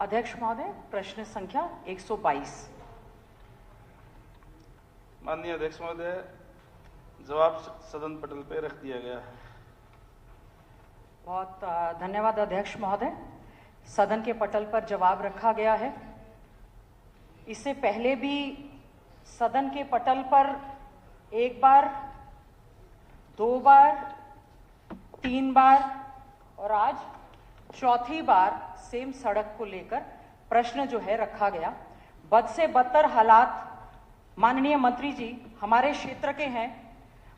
अध्यक्ष महोदय, प्रश्न संख्या 122। माननीय अध्यक्ष महोदय, जवाब सदन पटल पे रख दिया गया है। बहुत धन्यवाद अध्यक्ष महोदय। सदन के पटल पर जवाब रखा गया है। इससे पहले भी सदन के पटल पर एक बार, 2 बार, 3 बार और आज चौथी बार सेम सड़क को लेकर प्रश्न जो है रखा गया। बद से बदतर हालात माननीय मंत्री जी हमारे क्षेत्र के हैं।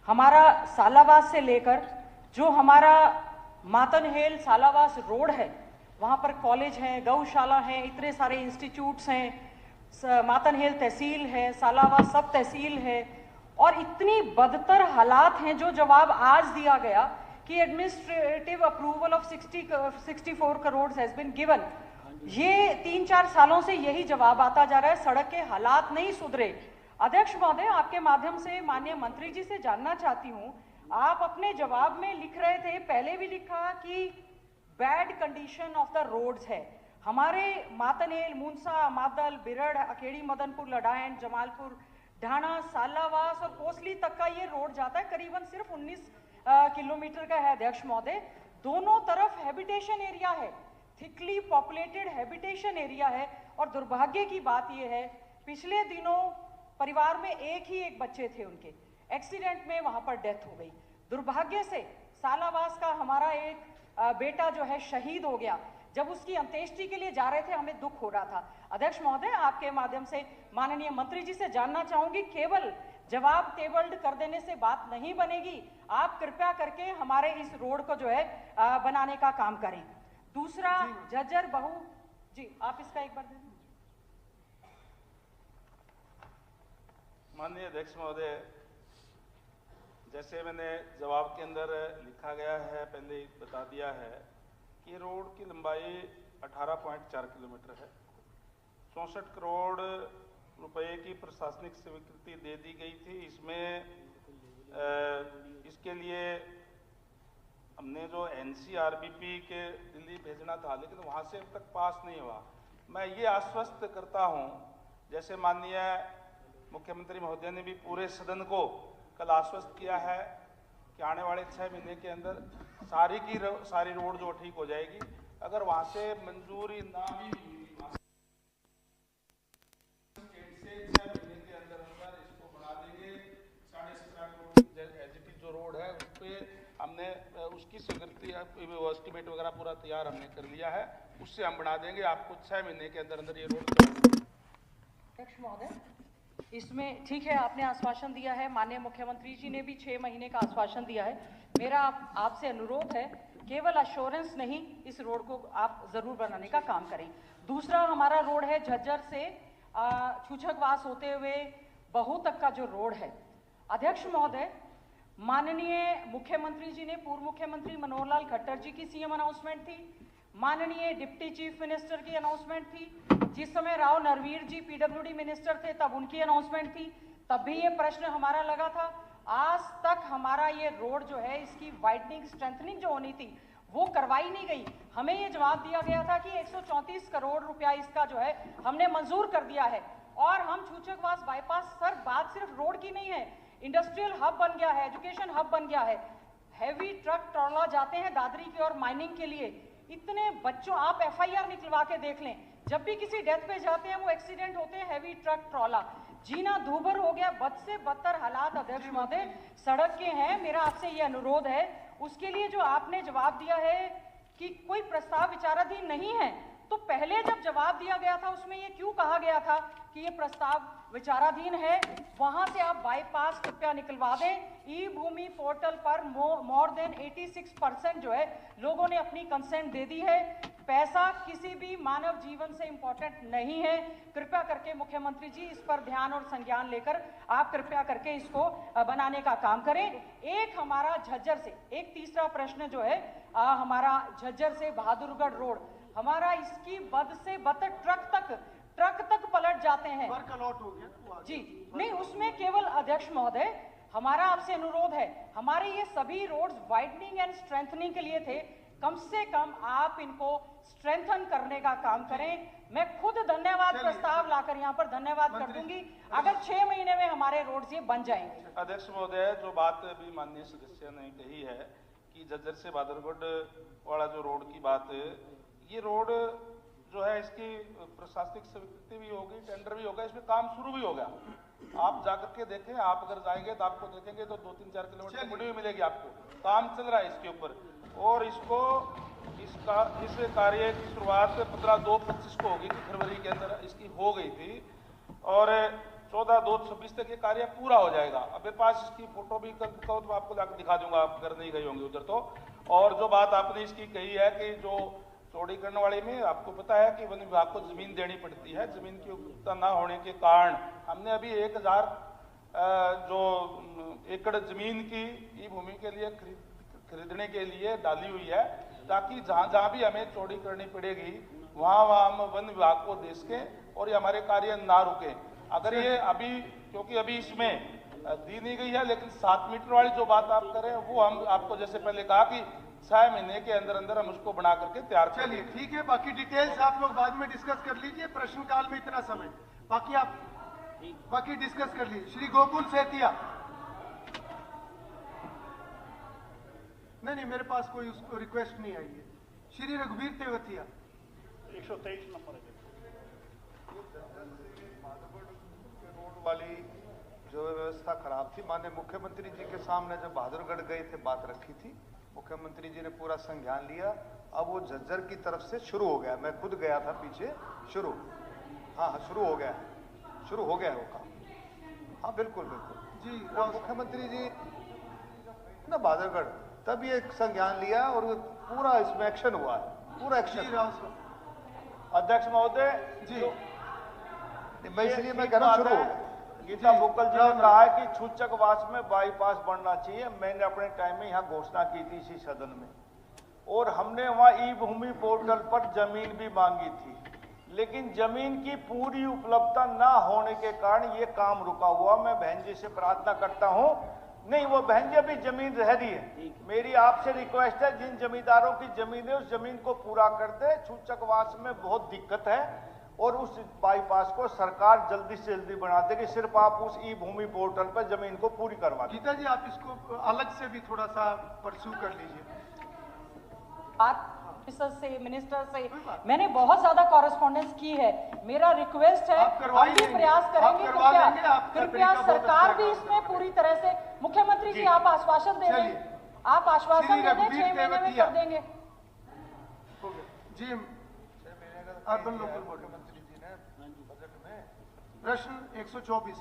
हमारा सालावास से लेकर जो हमारा मातनहेल सालावास रोड है, वहाँ पर कॉलेज है, गौशाला है, इतने सारे इंस्टीट्यूट्स हैं, मातनहेल तहसील है, सालावास सब तहसील है और इतनी बदतर हालात हैं। जो जवाब आज दिया गया कि administrative approval of 64 crore has been given, ये 3-4 सालों से यही जवाब आता जा रहा है। सड़क के हालात नहीं सुधरे। अध्यक्ष महोदय, आपके माध्यम से माननीय मंत्री जी से जानना चाहती हूं, आप अपने जवाब में लिख रहे थे, पहले भी लिखा कि bad condition of the roads है। हमारे मातनहेल, मूनसा, मादल, बिरड़, अखेड़ी, मदनपुर, लडायन, जमालपुर, ढाणा, सालावास और कोसली तक का ये रोड जाता है। करीबन सिर्फ 19 किलोमीटर का है अध्यक्ष महोदय। दोनों तरफ हैबिटेशन एरिया है, थिकली पॉपुलेटेड हैबिटेशन एरिया है। और दुर्भाग्य की बात यह है, पिछले दिनों परिवार में एक बच्चे थे, उनके एक्सीडेंट में वहां पर डेथ हो गई। दुर्भाग्य से सालावास का हमारा एक बेटा जो है शहीद हो गया। जब उसकी अंत्येष्टि के लिए जा रहे थे, हमें दुख हो रहा था। अध्यक्ष महोदय, आपके माध्यम से माननीय मंत्री जी से जानना चाहूंगी, केवल जवाब टेबल्ड कर देने से बात नहीं बनेगी। आप कृपया करके हमारे इस रोड को जो है बनाने का काम करें। दूसरा, झज्जर बहू जी, आप इसका एक बार दे दें। माननीय अध्यक्ष महोदय, जैसे मैंने जवाब के अंदर लिखा गया है, पहले ही बता दिया है कि रोड की लंबाई 18.4 किलोमीटर है। 64 करोड़ रुपए की प्रशासनिक स्वीकृति दे दी गई थी। इसमें इसके लिए हमने जो NCRBP के दिल्ली भेजना था, लेकिन वहाँ से अब तक पास नहीं हुआ। मैं ये आश्वस्त करता हूँ, जैसे माननीय मुख्यमंत्री महोदय ने भी पूरे सदन को कल आश्वस्त किया है कि आने वाले 6 महीने के अंदर सारी रोड जो ठीक हो जाएगी। अगर वहाँ से मंजूरी ना भी हुई, 6 महीने के अंदर इसको बढ़ा देंगे। 17.5 करोड़ जो रोड है उस पर हमने उसकी स्वीकृति, एस्टिमेट वगैरह पूरा तैयार हमने कर लिया है, उससे हम बढ़ा देंगे। आपको 6 महीने के अंदर अंदर ये रोड। अध्यक्ष महोदय, इसमें ठीक है, आपने आश्वासन दिया है, माननीय मुख्यमंत्री जी ने भी 6 महीने का आश्वासन दिया है। मेरा आपसे अनुरोध है, केवल अश्योरेंस नहीं, इस रोड को आप जरूर बनाने का काम करें। दूसरा हमारा रोड है झज्जर से छूछकवास होते हुए बहू तक का जो रोड है। अध्यक्ष महोदय, माननीय मुख्यमंत्री जी ने, पूर्व मुख्यमंत्री मनोहर लाल खट्टर जी की CM अनाउंसमेंट थी, माननीय डिप्टी चीफ मिनिस्टर की अनाउंसमेंट थी, जिस समय राव नरवीर जी PWD मिनिस्टर थे तब उनकी अनाउंसमेंट थी, तब भी ये प्रश्न हमारा लगा था। आज तक हमारा ये रोड जो है, इसकी वाइडनिंग स्ट्रेंथनिंग जो होनी थी वो करवाई नहीं गई। हमें ये जवाब दिया गया था कि 134 करोड़ रुपया इसका जो है हमने मंजूर कर दिया है। और हम छूछकवास बाईपास, सर बात सिर्फ रोड की नहीं है, इंडस्ट्रियल हब बन गया है, एजुकेशन हब बन गया है। हैवी ट्रक ट्रॉला जाते हैं दादरी की और माइनिंग के लिए। इतने बच्चों, आप FIR निकलवा के देख लें, जब भी किसी डेथ पे जाते हैं वो एक्सीडेंट होते हैं हैवी ट्रक ट्रॉला। जीना दूभर हो गया, बद से बदतर हालात अध्यक्ष महोदय सड़क के हैं। मेरा आपसे ये अनुरोध है, उसके लिए जो आपने जवाब दिया है कि कोई प्रस्ताव विचाराधीन नहीं है, तो पहले जब जवाब दिया गया था उसमें ये क्यों कहा गया था कि ये प्रस्ताव विचाराधीन है? वहां से आप बाईपास कृपया निकलवा दें। ई-भूमि पोर्टल पर मोर देन 86% जो है लोगों ने अपनी कंसेंट दे दी है। पैसा किसी भी मानव जीवन से इंपॉर्टेंट नहीं है। कृपया करके मुख्यमंत्री जी इस पर ध्यान और संज्ञान लेकर आप कृपया करके इसको बनाने का काम करें। एक हमारा झज्जर से एक तीसरा प्रश्न जो है हमारा झज्जर से बहादुरगढ़ रोड, हमारा इसकी बद से बदतर ट्रक तक पलट जाते हैं। वर्क अलॉट हो गया जी नहीं, उसमें केवल अध्यक्ष महोदय हमारा आपसे अनुरोध है, हमारे ये सभी रोड्स वाइडनिंग एंड स्ट्रेंथनिंग के लिए थे। कम से कम आप इनको स्ट्रेंथन करने का काम करें। मैं खुद धन्यवाद प्रस्ताव लाकर यहाँ पर धन्यवाद कर दूंगी अगर 6 महीने में हमारे रोड ये बन जाएंगे। अध्यक्ष महोदय, जो बात अभी माननीय सदस्य ने कही है कि झज्जर से बहादुरगढ़ वाला जो रोड की बात है, ये रोड जो है इसकी प्रशासनिक स्वीकृति भी होगी, टेंडर भी होगा, इसमें काम शुरू भी होगा। आप जाकर के देखें, आप अगर जाएंगे तो आपको देखेंगे तो 2-3-4 किलोमीटर की भी मिलेगी आपको। काम चल रहा है इसके ऊपर और इस कार्य की शुरुआत 15/2/25 को होगी, फरवरी के अंदर इसकी हो गई थी और 14/2/26 तक ये कार्य पूरा हो जाएगा। अब मेरे पास इसकी फोटो भी कल तो आपको जाकर दिखा दूंगा, आप अगर नहीं गए होंगे उधर तो। और जो बात आपने इसकी कही है कि जो चौड़ीकरण वाले में आपको पता है कि वन विभाग को जमीन देनी पड़ती है, जमीन की उपलब्धता न होने के कारण हमने अभी 1000 जो एकड़ जमीन की ई भूमि के लिए खरीदने के लिए डाली हुई है, ताकि जहां जहां भी हमें चौड़ी करनी पड़ेगी वहां हम वन विभाग को दे सकें और ये हमारे कार्य ना रुके। अगर ये अभी, क्योंकि अभी इसमें दी नहीं गई है, लेकिन 7 मीटर वाली जो बात आप कर रहे हैं वो हम आपको जैसे पहले कहा कि 6 महीने के अंदर अंदर हम उसको बना करके तैयार कर। चलिए ठीक है, बाकी डिटेल्स आप लोग बाद में डिस्कस कर लीजिए, प्रश्नकाल में इतना समय, बाकी आप डिस्कस कर लीजिए। श्री गोकुल सेतिया। नहीं, मेरे पास कोई उसको रिक्वेस्ट नहीं आई है। श्री रघुवीर तेवतिया। 123 नंबर है। रोड वाली जो व्यवस्था खराब थी, माननीय मुख्यमंत्री जी के सामने जब बहादुरगढ़ गए थे बात रखी थी, मुख्यमंत्री जी ने पूरा संज्ञान लिया। अब वो झज्जर की तरफ से शुरू हो गया, मैं खुद गया था पीछे, शुरू शुरू हो गया है वो काम। हाँ बिल्कुल जी, मुख्यमंत्री जी ना बहादुरगढ़ तब ये संज्ञान लिया और पूरा इसमें एक्शन हुआ है, पूरा एक्शन। अध्यक्ष महोदय जी, मैं इसलिए मैं कह रहा हूँ शुरू हो गया। गीता भुक्कल जी ने कहा है कि छूचकवास में बाईपास बनना चाहिए। मैंने अपने टाइम में यहाँ घोषणा की थी इसी सदन में, और हमने वहाँ ई भूमि पोर्टल पर जमीन भी मांगी थी, लेकिन जमीन की पूरी उपलब्धता ना होने के कारण ये काम रुका हुआ। मैं बहन जी से प्रार्थना करता हूँ, नहीं वो बहन जी अभी जमीन रह रही है, मेरी आपसे रिक्वेस्ट है जिन जमींदारों की जमीन है उस जमीन को पूरा कर दे। छूचकवास में बहुत दिक्कत है और उस बाईपास को सरकार जल्दी से जल्दी बना देगी, सिर्फ आप उस ई भूमि पोर्टल पर जमीन को पूरी करवा दें। गीता जी, आप इसको अलग से भी थोड़ा सा परस्यू कर लीजिए। मिनिस्टर से मैंने बहुत ज्यादा कॉरेस्पॉन्डेंस की है, मेरा रिक्वेस्ट है हम भी प्रयास करेंगे, कृपया सरकार भी इसमें पूरी तरह से। मुख्यमंत्री जी आप आश्वासन दे दें, आप आश्वासन दे दें 6 महीने में कर देंगे। जी, अर्बन लोकल बॉडी मंत्री जी ने बजट में प्रश्न 124